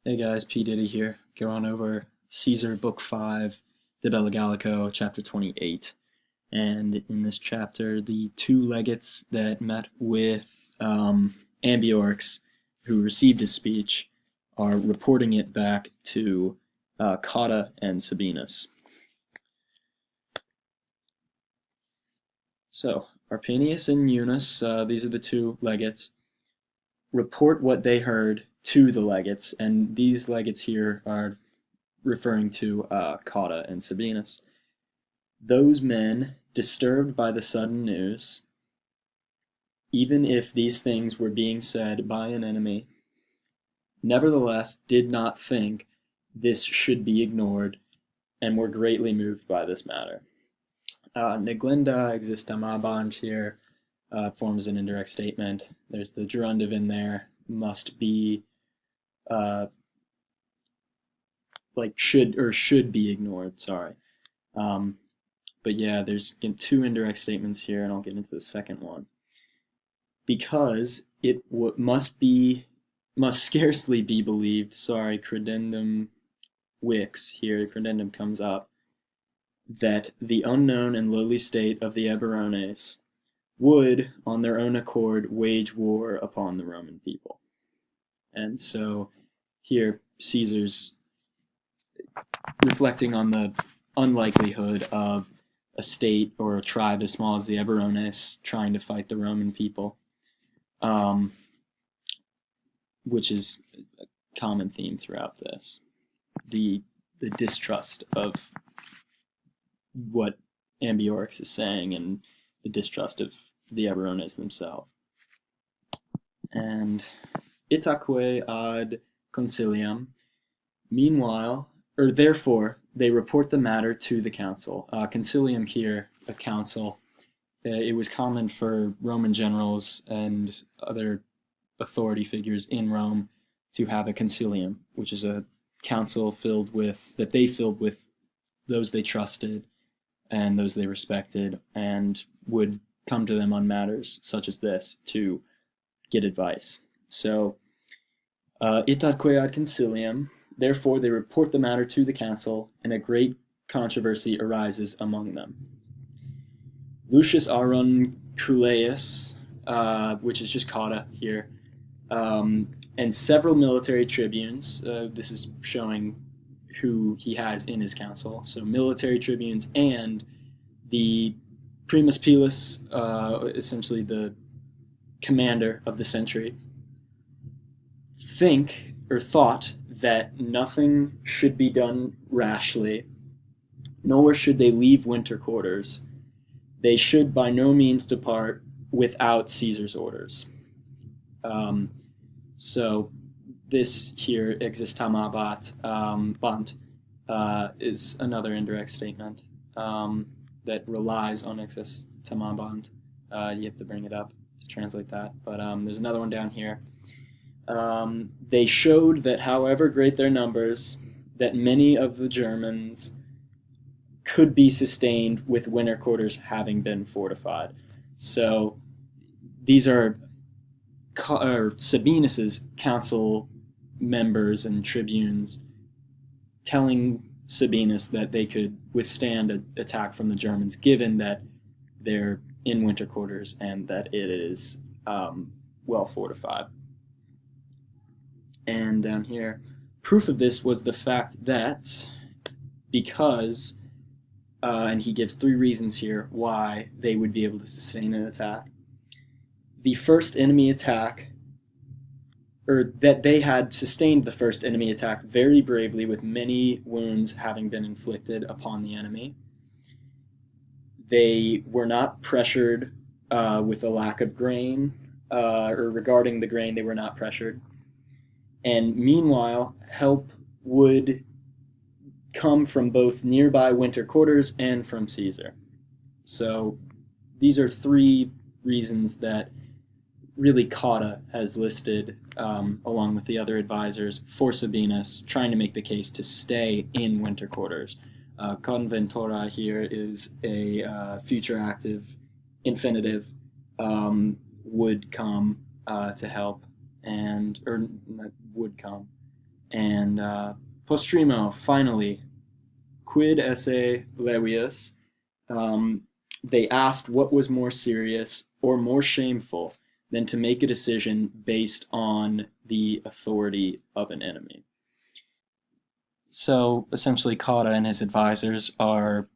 Hey guys, P. Diddy here. Go on over Caesar, Book 5, De Bella Gallico, Chapter 28. And in this chapter, the two legates that met with Ambiorix, who received his speech, are reporting it back to Cotta and Sabinus. So, Arpinius and Eunice, these are the two legates, report what they heard to the legates, and these legates here are referring to Cotta and Sabinus. Those men, disturbed by the sudden news, even if these things were being said by an enemy, nevertheless did not think this should be ignored, and were greatly moved by this matter. Neglinda existamabant here forms an indirect statement. There's the gerundive in there, must be should be ignored, sorry. But yeah, there's two indirect statements here, and I'll get into the second one. Because it must scarcely be believed, sorry, credendum wix here, credendum comes up, that the unknown and lowly state of the Eburones would, on their own accord, wage war upon the Roman people. And so here, Caesar's reflecting on the unlikelihood of a state or a tribe as small as the Eburones trying to fight the Roman people, which is a common theme throughout this. The distrust of what Ambiorix is saying and the distrust of the Eburones themselves. And itaque ad concilium, meanwhile, or therefore, they report the matter to the council. Concilium here, a council. It was common for Roman generals and other authority figures in Rome to have a concilium, which is a council filled with those they trusted and those they respected, and would come to them on matters such as this to get advice. So, itaque ad concilium, therefore they report the matter to the council, and a great controversy arises among them. Lucius Aurunculeius, which is just Cotta here, and several military tribunes, this is showing who he has in his council, so military tribunes and the primus pilus, essentially the commander of the century, thought that nothing should be done rashly, nor should they leave winter quarters. They should by no means depart without Caesar's orders. So this here, existamabat bant, is another indirect statement that relies on existamabant. You have to bring it up to translate that. But there's another one down here. They showed that however great their numbers, that many of the Germans could be sustained with winter quarters having been fortified. So these are Sabinus's council members and tribunes telling Sabinus that they could withstand an attack from the Germans, given that they're in winter quarters and that it is well fortified. And down here, proof of this was the fact that because, and he gives three reasons here why they would be able to sustain an attack. The first enemy attack, or that they had sustained the first enemy attack very bravely, with many wounds having been inflicted upon the enemy. They were not pressured with a lack of grain, or regarding the grain, they were not pressured. And meanwhile, help would come from both nearby winter quarters and from Caesar. So these are three reasons that really Cotta has listed, along with the other advisors, for Sabinus, trying to make the case to stay in winter quarters. Conventora here is a future active infinitive, would come to help, and or would come, And postrimo, finally, quid esse levius? They asked what was more serious or more shameful than to make a decision based on the authority of an enemy. So essentially, Cotta and his advisors are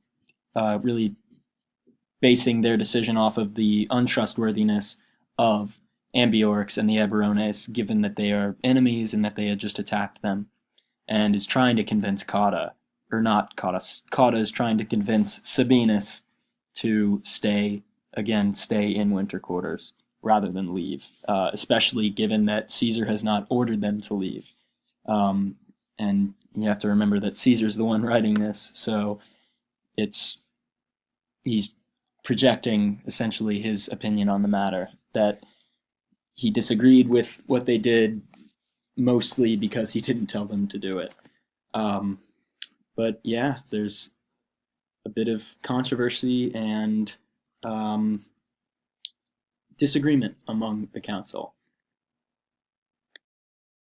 really basing their decision off of the untrustworthiness of Ambiorix and the Eburones, given that they are enemies and that they had just attacked them, and is trying to convince Cotta, or not Cotta, Cotta is trying to convince Sabinus to stay in winter quarters rather than leave, especially given that Caesar has not ordered them to leave. And you have to remember that Caesar's the one writing this, so he's projecting essentially his opinion on the matter, that he disagreed with what they did mostly because he didn't tell them to do it. But yeah, there's a bit of controversy and disagreement among the council.